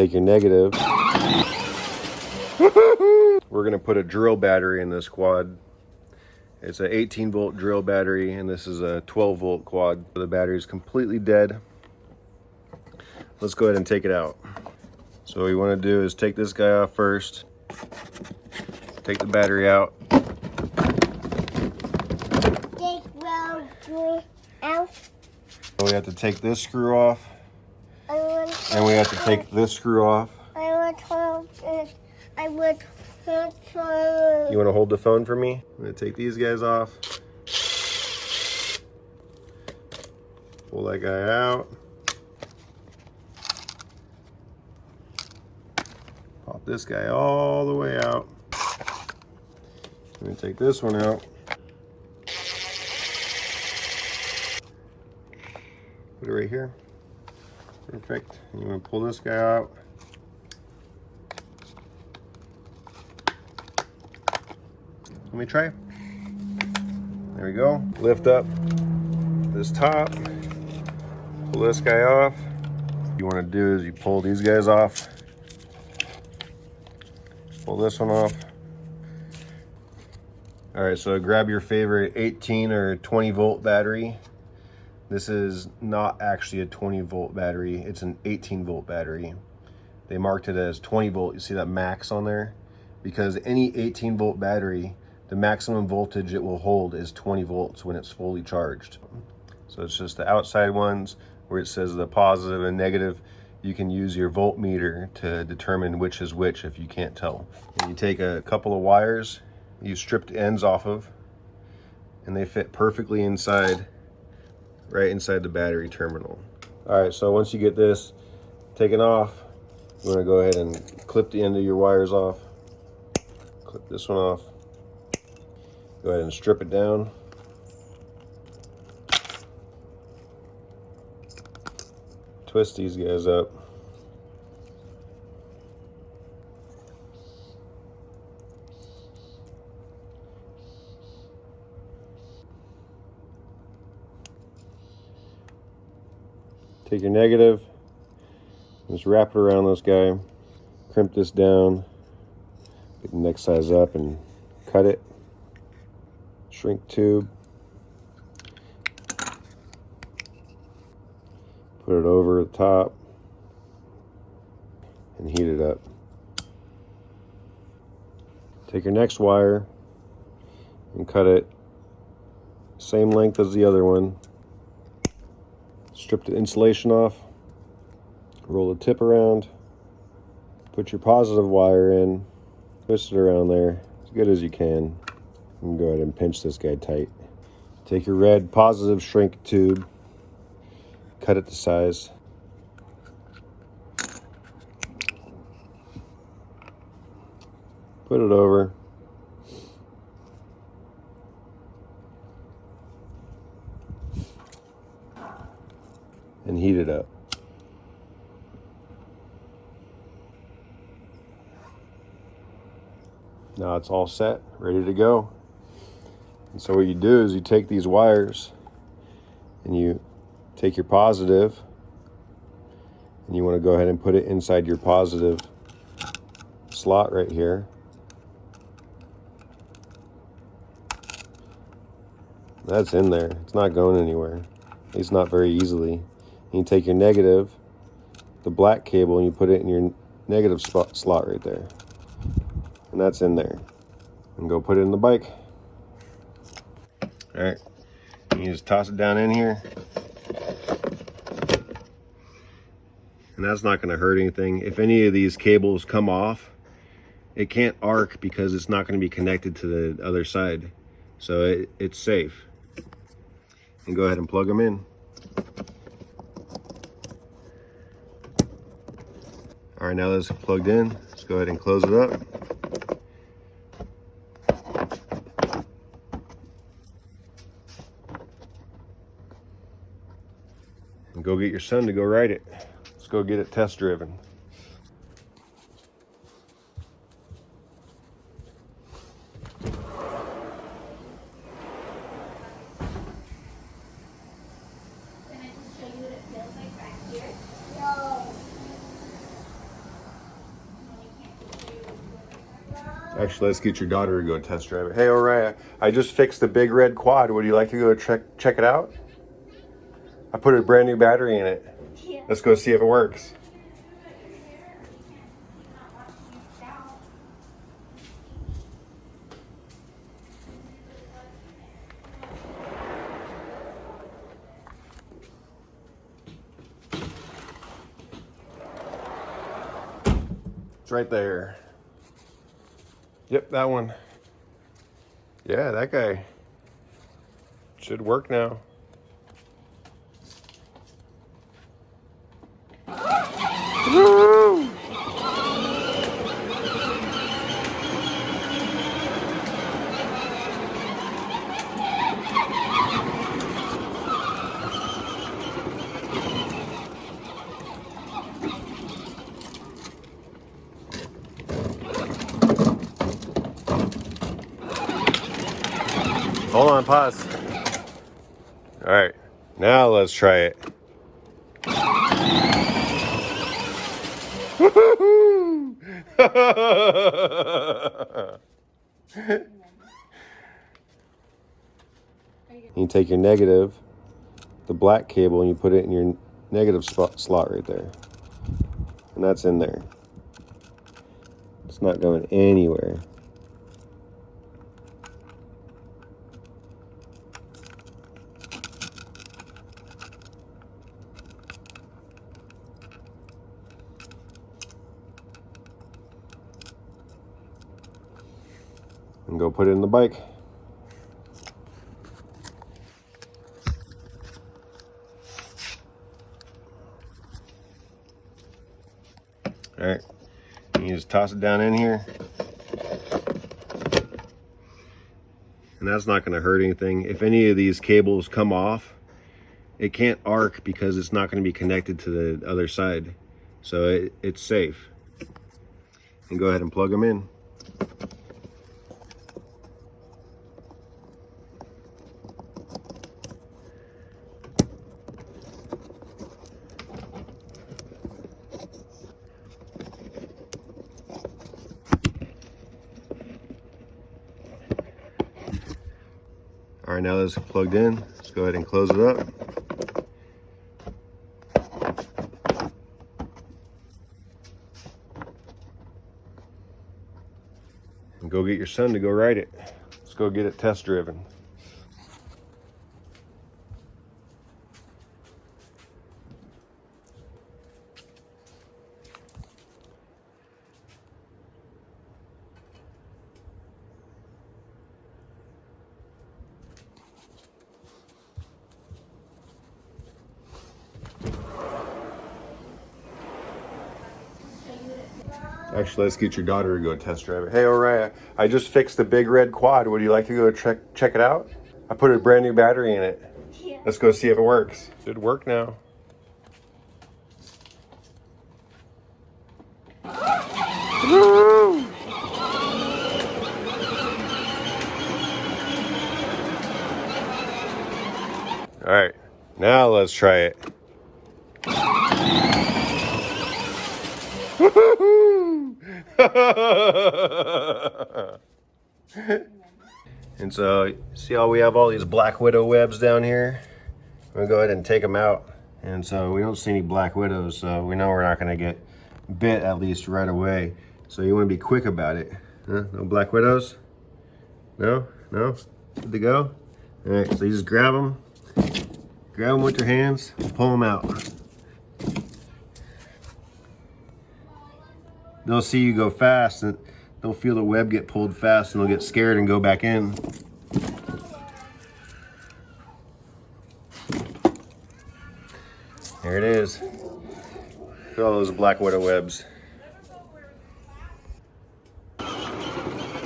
Take your negative. We're gonna put a drill battery in this quad. It's an 18-volt drill battery, and this is a 12-volt quad. The battery is completely dead. Let's go ahead and take it out. So what you want to do is take this guy off first. Take the battery out. We have to take this screw off. And we have to take this screw off. You want to hold the phone for me? I'm going to take these guys off. Pull that guy out. Pop this guy all the way out. I'm going to take this one out. Put it right here. Perfect. And you want to pull this guy out. Let me try. There we go. Lift up this top. Pull this guy off. What you want to do is you pull these guys off. Pull this one off. All right, so grab your favorite 18 or 20 volt battery. This is not actually a 20 volt battery. It's an 18 volt battery. They marked it as 20 volt. You see that max on there? Because any 18 volt battery, the maximum voltage it will hold is 20 volts when it's fully charged. So it's just the outside ones where it says the positive and negative. You can use your voltmeter to determine which is which if you can't tell. And you take a couple of wires, you strip the ends off of, and they fit perfectly inside, right inside the battery terminal. All right, so once you get this taken off, you want to go ahead and clip the end of your wires off. Clip this one off. Go ahead and strip it down. Twist these guys up. Take your negative, just wrap it around this guy, crimp this down, get the next size up and cut it. Shrink tube, put it over the top and heat it up. Take your next wire and cut it same length as the other one. Strip the insulation off, roll the tip around, put your positive wire in, twist it around there as good as you can. And go ahead and pinch this guy tight. Take your red positive shrink tube, cut it to size. Put it over. And heat it up. Now it's all set, ready to go. And so what you do is you take these wires and you take your positive and you want to go ahead and put it inside your positive slot right here. That's in there. It's not going anywhere. At least not very easily. And you take your negative, the black cable, and you put it in your negative slot right there. And that's in there. And go put it in the bike. All right, you just toss it down in here. And that's not gonna hurt anything. If any of these cables come off, it can't arc because it's not gonna be connected to the other side. So it's safe. And go ahead and plug them in. All right, now that it's plugged in, let's go ahead and close it up. And go get your son to go ride it. Let's go get it test driven. Actually, let's get your daughter to go test drive it. Hey, Oriah, I just fixed the big red quad. Would you like to go check it out? I put a brand new battery in it. Yeah. Let's go see if it works. It's right there. Yep, that one. Yeah, that guy. Should work now. Woo! Hold on, pause. All right, now let's try it. You take your negative, the black cable, and you put it in your negative slot right there. And that's in there. It's not going anywhere. And go put it in the bike. All right, you just toss it down in here. And that's not going to hurt anything. If any of these cables come off, it can't arc because it's not going to be connected to the other side. So it's safe. And go ahead and plug them in. All right, now that it's plugged in, let's go ahead and close it up. And go get your son to go ride it. Let's go get it test driven. Actually, let's get your daughter to go test drive it. Hey, Oriah, I just fixed the big red quad. Would you like to go check it out? I put a brand new battery in it. Yeah. Let's go see if it works. Should work now. Woo! All right, now let's try it. And so, see how we have all these black widow webs down here? I'm gonna go ahead and take them out. And so we don't see any black widows, so we know we're not gonna get bit, at least right away. So you wanna be quick about it. Huh? No black widows? No? No? Good to go? All right, so you just grab them with your hands, pull them out. They'll see you go fast and they'll feel the web get pulled fast and they'll get scared and go back in. There it is. Look at all those black widow webs.